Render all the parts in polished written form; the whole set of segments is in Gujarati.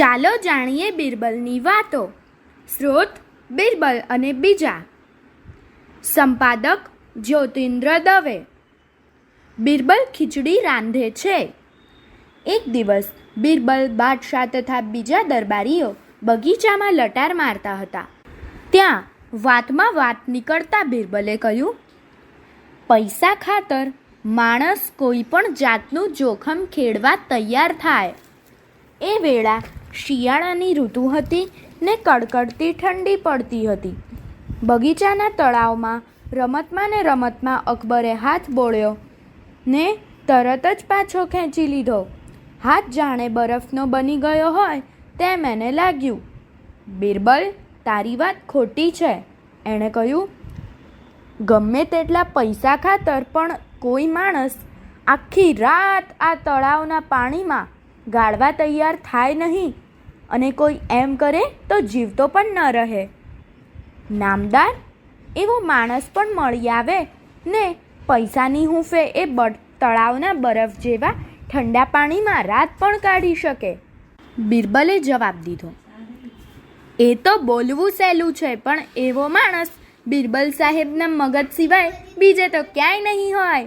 ચાલો જાણીએ બિરબલની વાતો. સ્રોત બિરબલ અને બીજા. સંપાદક જ્યોતિન્દ્ર દવે. બિરબલ ખીચડી રાંધે છે. એક દિવસ બિરબલ, બાદશાહ તથા બીજા દરબારીઓ બગીચામાં લટાર મારતા હતા. ત્યાં વાતમાં વાત નીકળતા બિરબલે કહ્યું, પૈસા ખાતર માણસ કોઈ પણ જાતનું જોખમ ખેડવા તૈયાર થાય. એ વેળા શિયાળાની ઋતુ હતી ને કડકડતી ઠંડી પડતી હતી. બગીચાના તળાવમાં રમતમાં અકબરે હાથ બોળ્યો ને તરત જ પાછો ખેંચી લીધો. હાથ જાણે બરફનો બની ગયો હોય તેમ એને લાગ્યું. બિરબલ, તારી વાત ખોટી છે, એણે કહ્યું. ગમે તેટલા પૈસા ખાતર પણ કોઈ માણસ આખી રાત આ તળાવના પાણીમાં ગાળવા તૈયાર થાય નહીં, અને કોઈ એમ કરે તો જીવતો પણ ન રહે. નામદાર, એવો માણસ પણ મળી આવે ને પૈસાની હૂંફે એ તળાવના બરફ જેવા ઠંડા પાણીમાં રાત પણ કાઢી શકે. બિરબલે જવાબ દીધો, એ તો બોલવું સહેલું છે, પણ એવો માણસ બિરબલ સાહેબના મગજ સિવાય બીજે તો ક્યાંય નહીં હોય.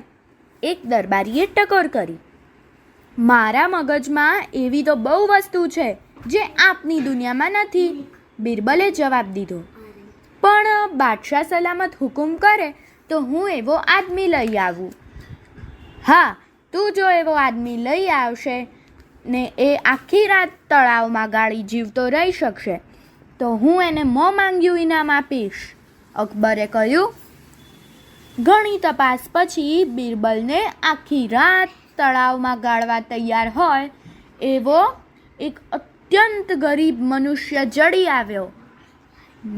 એક દરબારીએ ટકોર કરી, મારા મગજમાં એવી તો બહુ વસ્તુ છે જે આપની દુનિયામાં નથી. બિરબલે જવાબ દીધો, પણ બાદશાહ સલામત હુકુમ કરે તો હું એવો આદમી લઈ આવું. હા, તું જો એવો આદમી લઈ આવશે ને એ આખી રાત તળાવમાં ગાળી જીવતો રહી શકશે તો હું એને મોં માંગ્યું ઇનામ આપીશ. અકબરે કહ્યું. ઘણી તપાસ પછી બિરબલને આખી રાત તળાવમાં ગાળવા તૈયાર હોય એવો એક અત્યંત ગરીબ મનુષ્ય જડી આવ્યો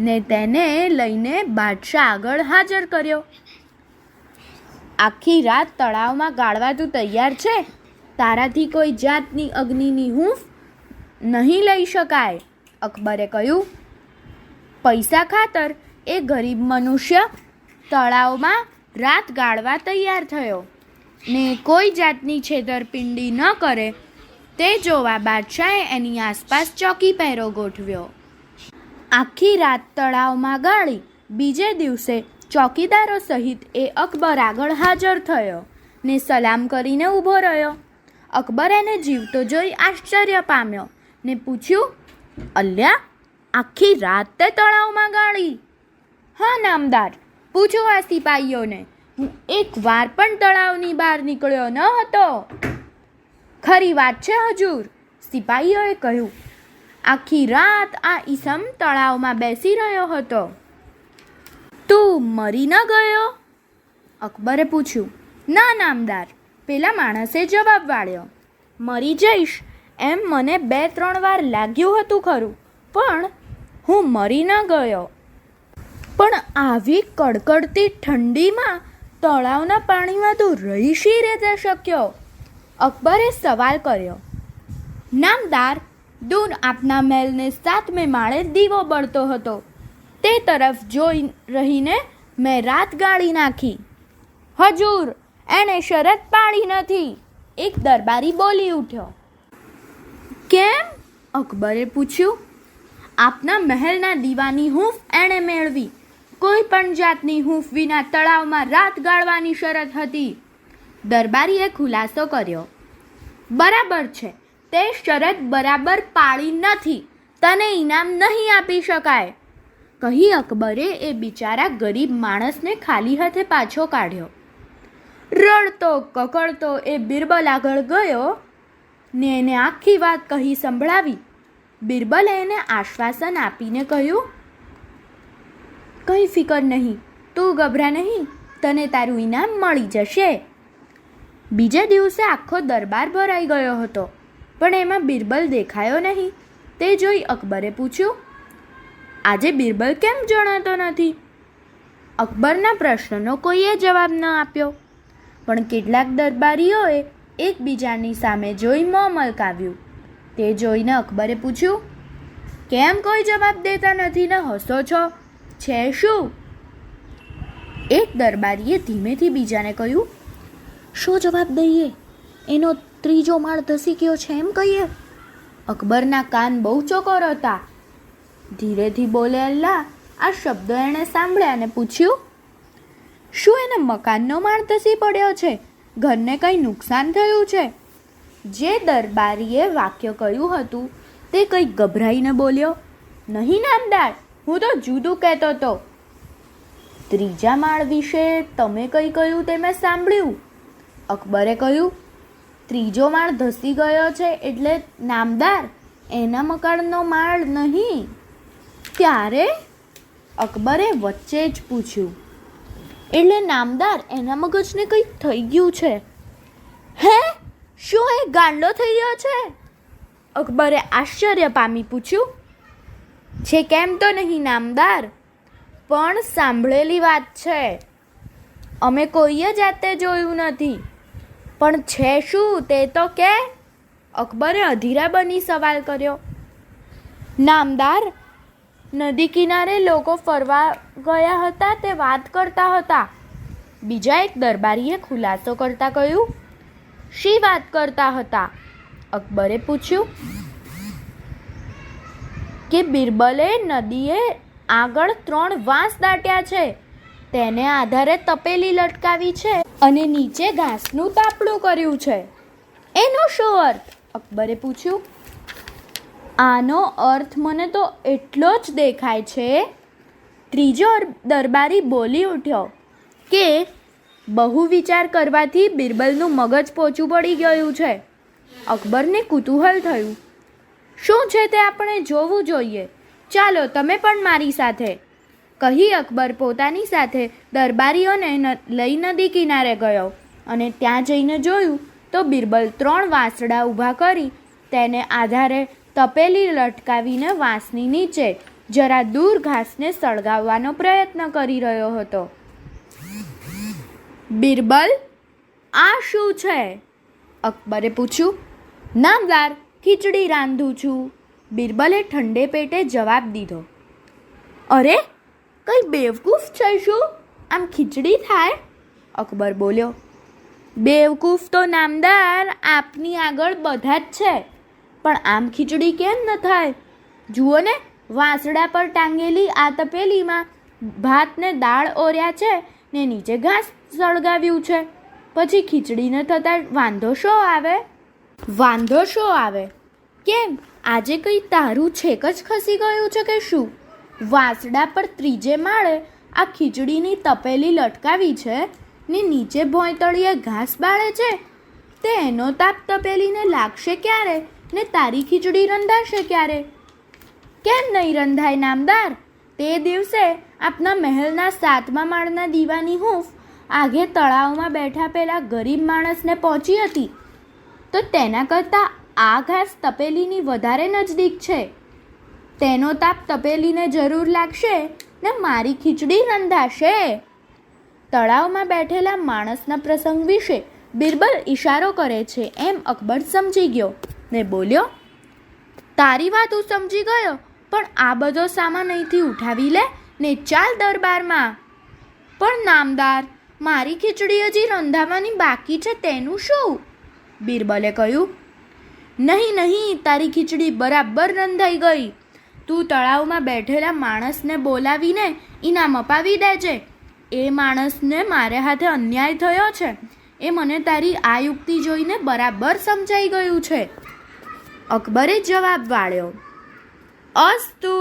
ને તેને લઈને બાદશાહ આગળ હાજર કર્યો. આખી રાત તળાવમાં ગાળવા તું તૈયાર છે? તારાથી કોઈ જાતની અગ્નિની હૂંફ નહીં લઈ શકાય. અકબરે કહ્યું. પૈસા ખાતર એ ગરીબ મનુષ્ય તળાવમાં રાત ગાળવા તૈયાર થયો ને કોઈ જાતની છેતરપિંડી ન કરે તે જોવા બાદશાહે એની આસપાસ ચોકી પહેરો ગોઠવ્યો. આખી રાત તળાવમાં ગાળી બીજે દિવસે ચોકીદારો સહિત એ અકબર આગળ હાજર થયો ને સલામ કરીને ઊભો રહ્યો. અકબર એને જીવતો જોઈ આશ્ચર્ય પામ્યો ને પૂછ્યું, અલ્યા, આખી રાત તે તળાવમાં ગાળી? હા નામદાર, પૂછો આ સિપાહીઓને. હું એક વાર પણ તળાવની બહાર નીકળ્યો ન હતો. ખરી વાત છે હજૂર, સિપાહીઓએ કહ્યું. આખી રાત આ ઈસમ તળાવમાં બેસી રહ્યો હતો. તું મરી ન ગયો? અકબરે પૂછ્યું. ના નામદાર, પેલા માણસે જવાબ વાળ્યો. મરી જઈશ એમ મને 2-3 વાર લાગ્યું હતું ખરું, પણ હું મરી ન ગયો. પણ આવી કડકડતી ઠંડીમાં તળાવના પાણીમાં તું રહી શી રીતે શક્યો? અકબરે સવાલ કર્યો. નામદાર, દૂર આપના મહેલને 7મે માળે દીવો બળતો હતો. તે તરફ જોઈ રહીને મેં રાત ગાળી નાખી. હજૂર, એણે શરત પાડી નથી, એક દરબારી બોલી ઉઠ્યો. કેમ? અકબરે પૂછ્યું. આપના મહેલના દીવાની હૂંફ એણે મેળવી. કોઈ પણ જાતની હૂંફ વિના તળાવમાં રાત ગાળવાની શરત હતી. દરબારીએ ખુલાસો કર્યો. બરાબર છે, તે શરત બરાબર પાળી નથી. તને ઇનામ નહીં આપી શકાય, કહી અકબરે એ બિચારા ગરીબ માણસને ખાલી હાથે પાછો કાઢ્યો. રડતો કકળતો એ બિરબલ આગળ ગયો ને એને આખી વાત કહી સંભળાવી. બિરબલે એને આશ્વાસન આપીને કહ્યું, કંઈ ફિકર નહીં, તું ગભરા નહીં, તને તારું ઇનામ મળી જશે. બીજે દિવસે આખો દરબાર ભરાઈ ગયો હતો, પણ એમાં બિરબલ દેખાયો નહીં. તે જોઈ અકબરે પૂછ્યું, આજે બિરબલ કેમ જણાતો નથી? અકબરના પ્રશ્નનો કોઈએ જવાબ ન આપ્યો, પણ કેટલાક દરબારીઓએ એકબીજાની સામે જોઈ મોં મલકાવ્યું. તે જોઈને અકબરે પૂછ્યું, કેમ કોઈ જવાબ દેતા નથી ને હસો છો? છે શું? એક દરબારીએ ધીમેથી બીજાને કહ્યું, શું જવાબ દઈએ? એનો 3જો માળ ધસી ગયો છે એમ કહીએ? અકબરના કાન બહુ ચોકોર હતા. ધીરેથી બોલેલા આ શબ્દો એણે સાંભળ્યા અને પૂછ્યું, શું એને મકાનનો માળ ધસી પડ્યો છે? ઘરને કંઈ નુકસાન થયું છે? જે દરબારીએ વાક્ય કહ્યું હતું તે કંઈક ગભરાઈને બોલ્યો, નહીં નામદાર, હું તો જુદું કહેતો હતો. ત્રીજા માળ વિશે તમે કંઈ કહ્યું તે મેં સાંભળ્યું. અકબરે કહ્યું, ત્રીજો માળ ધસી ગયો છે એટલે નામદાર એના મકાનનો માળ નહીં. ત્યારે અકબરે વચ્ચે જ પૂછ્યું, એટલે નામદાર એના મગજને કંઈક થઈ ગયું છે? હે, શું એ ગાંડો થઈ ગયો છે? અકબરે આશ્ચર્ય પામી પૂછ્યું. છે કેમ તો નહીં નામદાર, પણ સાંભળેલી વાત છે. અમે કોઈએ જાતે જોયું નથી, પણ છે શું તે તો કે? અકબરે અધીરા બની સવાલ કર્યો. નામદાર, નદી કિનારે લોકો ફરવા ગયા હતા તે વાત કરતા હતા. બીજા એક દરબારીએ ખુલાસો કરતા કહ્યું. શી વાત કરતા હતા? અકબરે પૂછ્યું. કે બિરબલે નદીએ આગળ 3 વાંસ દાટ્યા છે, તેને આધારે તપેલી લટકાવી છે અને નીચે ઘાસનું તાપડું કર્યું છે. એનો શું અર્થ? અકબરે પૂછ્યું. આનો અર્થ મને તો એટલો જ દેખાય છે. ત્રીજો દરબારી બોલી ઉઠ્યો કે બહુ વિચાર કરવાથી બિરબલનું મગજ પોચું પડી ગયું છે. અકબરને કુતૂહલ થયું. શું છે તે આપણે જોવું જોઈએ. ચાલો તમે પણ મારી સાથે, કહી અકબર પોતાની સાથે દરબારીઓને લઈ નદી કિનારે ગયો અને ત્યાં જઈને જોયું તો બિરબલ 3 વાંસડા ઊભા કરી તેને આધારે તપેલી લટકાવીને વાંસની નીચે જરા દૂર ઘાસને સળગાવવાનો પ્રયત્ન કરી રહ્યો હતો. બિરબલ, આ શું છે? અકબરે પૂછ્યું. નામદાર, ખીચડી રાંધું છું. બિરબલે ઠંડે પેટે જવાબ દીધો. અરે, કઈ બેવકૂફ છે શું? આમ ખીચડી થાય? અકબર બોલ્યો. બેવકૂફ તો નામદાર આપની આગળ બધા જ છે, પણ આમ ખીચડી કેમ ન થાય? જુઓ ને, વાંસડા પર ટાંગેલી આ તપેલીમાં ભાત ને દાળ ઓર્યા છે ને નીચે ઘાસ સળગાવ્યું છે. પછી ખીચડીને થતાં વાંધો શો આવે? વાંધો શો આવે? કેમ, આજે કંઈ તારું છેક જ ખસી ગયું છે કે શું? વાંસડા પર ત્રીજે માળે આ ખીચડીની તપેલી લટકાવી છે ને નીચે ભોંયતળીએ ઘાસ બાળે છે. તે એનો તાપ તપેલીને લાગશે ક્યારે ને તારી ખીચડી રંધાશે ક્યારે? કેમ નહીં રંધાય નામદાર? તે દિવસે આપના મહેલના 7મા માળના દીવાની હૂંફ આગે તળાવમાં બેઠા પેલા ગરીબ માણસને પહોંચી હતી, તો તેના કરતાં આ ઘાસ તપેલીની વધારે નજદીક છે. તેનો તાપ તપેલીને જરૂર લાગશે ને મારી ખીચડી રંધાશે. તળાવમાં બેઠેલા માણસના પ્રસંગ વિશે બિરબલ ઈશારો કરે છે એમ અકબર સમજી ગયો ને બોલ્યો. તારી વાત હું સમજી ગયો, પણ આ બધો સામાન અહીંથી ઉઠાવી લે ને ચાલ દરબારમાં. પણ નામદાર, મારી ખીચડી હજી રંધાવાની બાકી છે, તેનું શું? બિરબલે કહ્યું. નહીં, તારી ખીચડી બરાબર રંધાઈ ગઈ. તું તળાવમાં બેઠેલા માણસને બોલાવીને ઇનામ અપાવી દેજે. એ માણસને મારે હાથે અન્યાય થયો છે એ મને તારી આ યુક્તિ જોઈને બરાબર સમજાઈ ગયું છે. અકબરે જવાબ વાળ્યો. અસ્તુ.